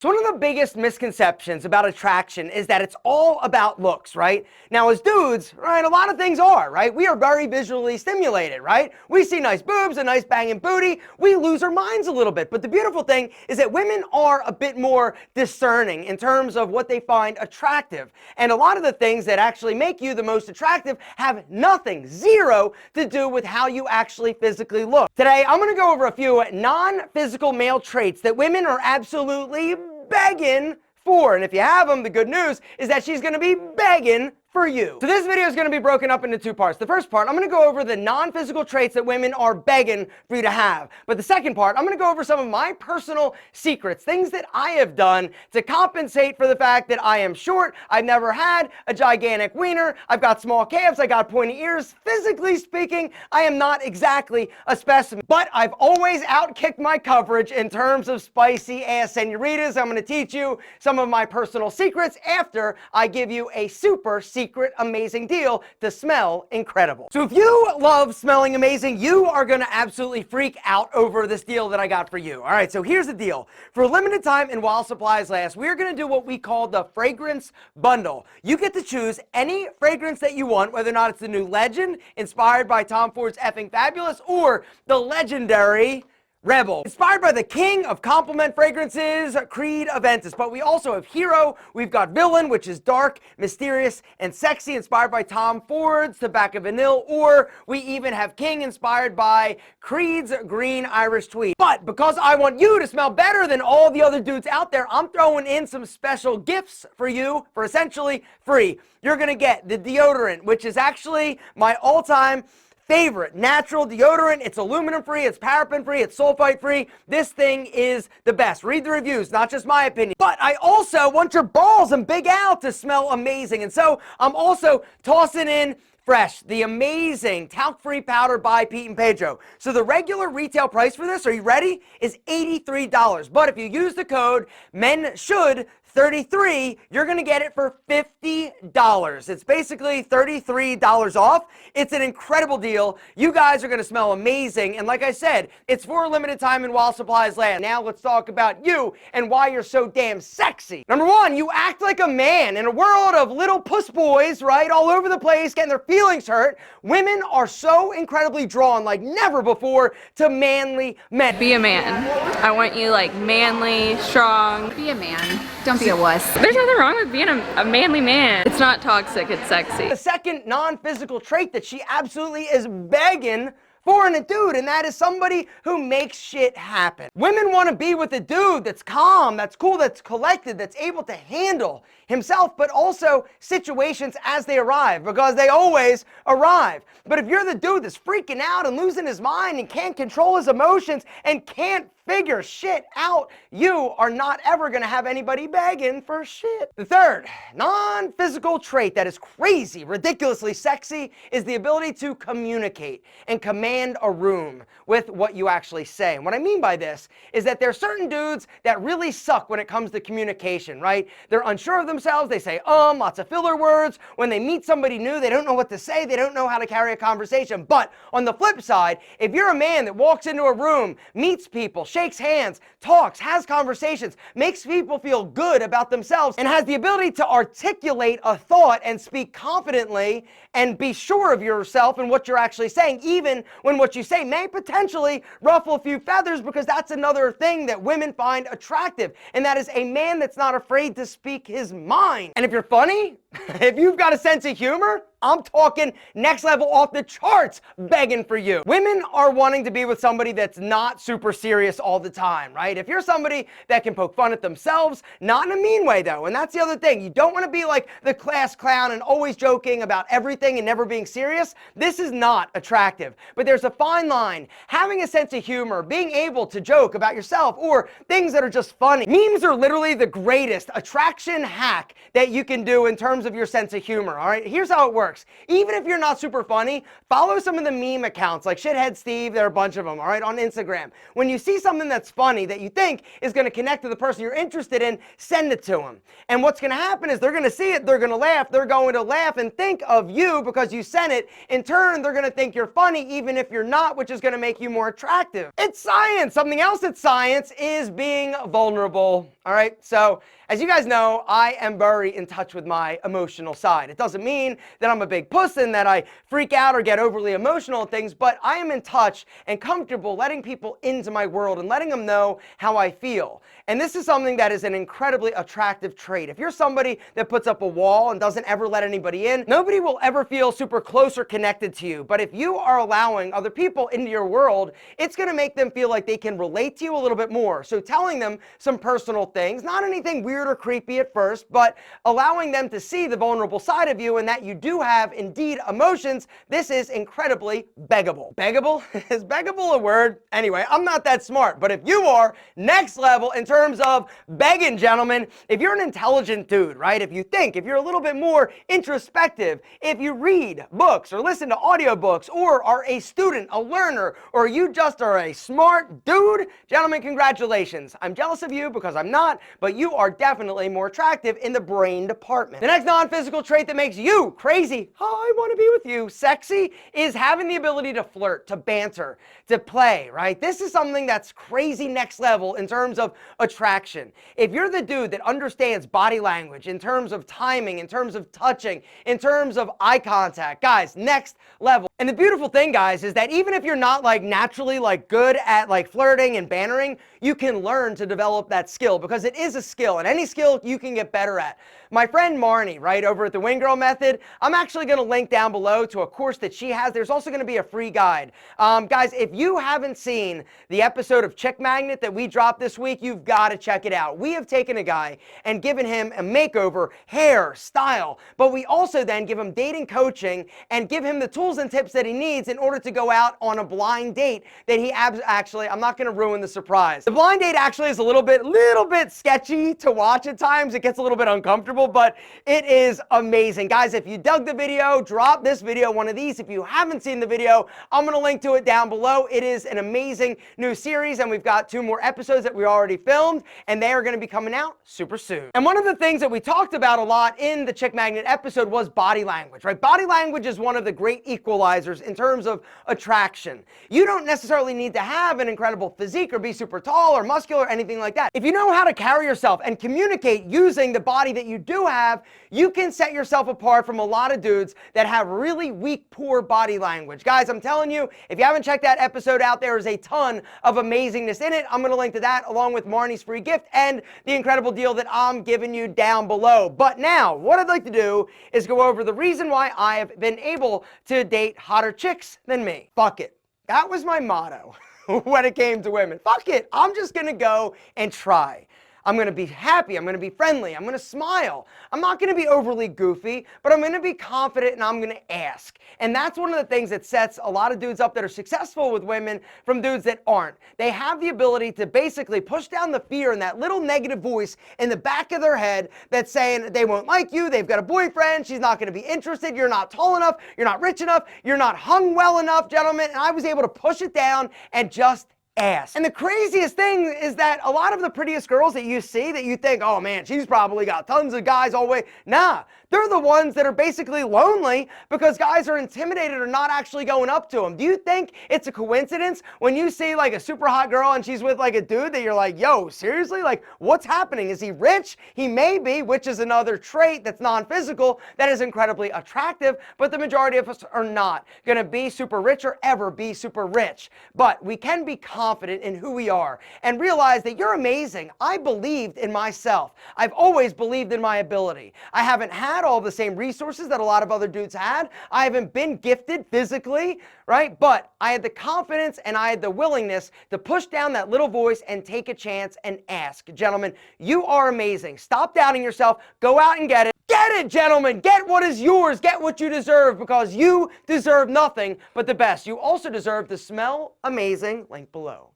So one of the biggest misconceptions about attraction is that it's all about looks, right? Now as dudes, right, a lot of things are, right? We are very visually stimulated, right? We see nice boobs, a nice banging booty, we lose our minds a little bit. But the beautiful thing is that women are a bit more discerning in terms of what they find attractive. And a lot of the things that actually make you the most attractive have nothing, zero, to do with how you actually physically look. Today, I'm gonna go over a few non-physical male traits that women are absolutely begging for. And if you have them, the good news is that she's going to be begging for you. So this video is going to be broken up into two parts. The first part, I'm going to go over the non-physical traits that women are begging for you to have. But the second part, I'm going to go over some of my personal secrets, things that I have done to compensate for the fact that I am short, I've never had a gigantic wiener, I've got small calves, I got pointy ears. Physically speaking, I am not exactly a specimen, but I've always outkicked my coverage in terms of spicy ass señoritas. I'm going to teach you some of my personal secrets after I give you a super secret amazing deal to smell incredible. So if you love smelling amazing, you are going to absolutely freak out over this deal that I got for you. All right, so here's the deal. For a limited time and while supplies last, we're going to do what we call the Fragrance Bundle. You get to choose any fragrance that you want, whether or not it's the new Legend, inspired by Tom Ford's Effing Fabulous, or the legendary Rebel, inspired by the king of compliment fragrances, Creed Aventus. But we also have Hero, we've got Villain, which is dark, mysterious, and sexy, inspired by Tom Ford's Tobacco Vanille, or we even have King, inspired by Creed's Green Irish Tweed. But because I want you to smell better than all the other dudes out there, I'm throwing in some special gifts for you for essentially free. You're gonna get the deodorant, which is actually my all-time favorite natural deodorant. It's aluminum free, it's paraben free, it's sulfite free. This thing is the best. Read the reviews, not just my opinion. But I also want your balls and Big Al to smell amazing. And so I'm also tossing in Fresh, the amazing talc-free powder by Pete Pedro. So the regular retail price for this, are you ready, is $83. But if you use the code MENSHOULD33, you're going to get it for $50. It's basically $33 off. It's an incredible deal. You guys are going to smell amazing. And like I said, it's for a limited time and while supplies last. Now let's talk about you and why you're so damn sexy. Number one, you act like a man. In a world of little puss boys, right, all over the place, getting their feelings hurt, women are so incredibly drawn like never before to manly men. Be a man. I want you like manly, strong. Be a man. Don't be a wuss. There's nothing wrong with being a manly man. It's not toxic, it's sexy. The second non-physical trait that she absolutely is begging for in a dude, and that is somebody who makes shit happen. Women want to be with a dude that's calm, that's cool, that's collected, that's able to handle himself, but also situations as they arrive, because they always arrive. But if you're the dude that's freaking out and losing his mind and can't control his emotions and can't figure shit out, you are not ever going to have anybody begging for shit. The third non-physical trait that is crazy, ridiculously sexy, is the ability to communicate and command a room with what you actually say. And what I mean by this is that there are certain dudes that really suck when it comes to communication, right? They're unsure of themselves, they say lots of filler words. When they meet somebody new, they don't know what to say, they don't know how to carry a conversation. But on the flip side, if you're a man that walks into a room, meets people, shakes hands, talks, has conversations, makes people feel good about themselves, and has the ability to articulate a thought and speak confidently and be sure of yourself and what you're actually saying, even when what you say may potentially ruffle a few feathers, because that's another thing that women find attractive, and that is a man that's not afraid to speak his mind. And if you're funny, if you've got a sense of humor, I'm talking next level, off the charts, begging for you. Women are wanting to be with somebody that's not super serious all the time, right? If you're somebody that can poke fun at themselves, not in a mean way though, and that's the other thing. You don't want to be like the class clown and always joking about everything and never being serious. This is not attractive, but there's a fine line. Having a sense of humor, being able to joke about yourself or things that are just funny. Memes are literally the greatest attraction hack that you can do in terms of your sense of humor, all right? Here's how it works. works. Even if you're not super funny, follow some of the meme accounts like Shithead Steve, there are a bunch of them, all right, on Instagram. When you see something that's funny that you think is going to connect to the person you're interested in, send it to them. And what's going to happen is they're going to see it, they're going to laugh and think of you because you sent it. In turn, they're going to think you're funny even if you're not, which is going to make you more attractive. It's science. Something else that's science is being vulnerable, all right? So, as you guys know, I am very in touch with my emotional side. It doesn't mean that I'm a big puss and that I freak out or get overly emotional at things, but I am in touch and comfortable letting people into my world and letting them know how I feel. And this is something that is an incredibly attractive trait. If you're somebody that puts up a wall and doesn't ever let anybody in, nobody will ever feel super close or connected to you. But if you are allowing other people into your world, it's going to make them feel like they can relate to you a little bit more. So telling them some personal things, not anything weird or creepy at first, but allowing them to see the vulnerable side of you and that you do have indeed emotions, this is incredibly beggable. Beggable? Is beggable a word? Anyway, I'm not that smart, but if you are, next level in terms of begging, gentlemen. If you're an intelligent dude, right? If you're a little bit more introspective, if you read books or listen to audiobooks or are a student, a learner, or you just are a smart dude, gentlemen, congratulations. I'm jealous of you because I'm not, but you are definitely more attractive in the brain department. The next non-physical trait that makes you crazy, I want to be with you, sexy, is having the ability to flirt, to banter, to play, right? This is something that's crazy next level in terms of attraction. If you're the dude that understands body language in terms of timing, in terms of touching, in terms of eye contact, guys, next level. And the beautiful thing, guys, is that even if you're not like naturally like good at like flirting and bantering, you can learn to develop that skill because it is a skill, and any skill you can get better at. My friend Marnie, right, over at the Wing Girl Method, I'm actually going to link down below to a course that she has. There's also going to be a free guide. Guys, if you haven't seen the episode of Chick Magnet that we dropped this week, you've got to check it out. We have taken a guy and given him a makeover, hair, style, but we also then give him dating coaching and give him the tools and tips that he needs in order to go out on a blind date that he actually, I'm not going to ruin the surprise. The blind date actually is a little bit sketchy to watch at times. It gets a little bit uncomfortable, but it is amazing. Guys, if you dug the video, drop this video one of these. If you haven't seen the video, I'm going to link to it down below. It is an amazing new series, and we've got 2 more episodes that we already filmed, and they are going to be coming out super soon. And one of the things that we talked about a lot in the Chick Magnet episode was body language, right? Body language is one of the great equalizers in terms of attraction. You don't necessarily need to have an incredible physique or be super tall or muscular or anything like that. If you know how to carry yourself and communicate using the body that you do have, you can set yourself apart from a lot of dudes that have really weak, poor body language. Guys, I'm telling you, if you haven't checked that episode out, there is a ton of amazingness in it. I'm going to link to that along with Marnie's free gift and the incredible deal that I'm giving you down below. But now, what I'd like to do is go over the reason why I have been able to date hotter chicks than me. Fuck it. That was my motto when it came to women. Fuck it. I'm just going to go and try. I'm going to be happy. I'm going to be friendly. I'm going to smile. I'm not going to be overly goofy, but I'm going to be confident and I'm going to ask. And that's one of the things that sets a lot of dudes up that are successful with women from dudes that aren't. They have the ability to basically push down the fear and that little negative voice in the back of their head that's saying they won't like you, they've got a boyfriend, she's not going to be interested, you're not tall enough, you're not rich enough, you're not hung well enough, gentlemen. And I was able to push it down and just ask. And the craziest thing is that a lot of the prettiest girls that you see that you think, oh man, she's probably got tons of guys all the way. Nah, they're the ones that are basically lonely because guys are intimidated or not actually going up to them. Do you think it's a coincidence when you see like a super hot girl and she's with like a dude that you're like, yo, seriously? Like, what's happening? Is he rich? He may be, which is another trait that's non-physical that is incredibly attractive, but the majority of us are not going to be super rich or ever be super rich. But we can be confident in who we are and realize that you're amazing. I believed in myself. I've always believed in my ability. I haven't had all the same resources that a lot of other dudes had. I haven't been gifted physically, right? But I had the confidence and I had the willingness to push down that little voice and take a chance and ask. Gentlemen, you are amazing. Stop doubting yourself. Go out and get it. Get it, gentlemen. Get what is yours. Get what you deserve because you deserve nothing but the best. You also deserve to smell amazing. Link below.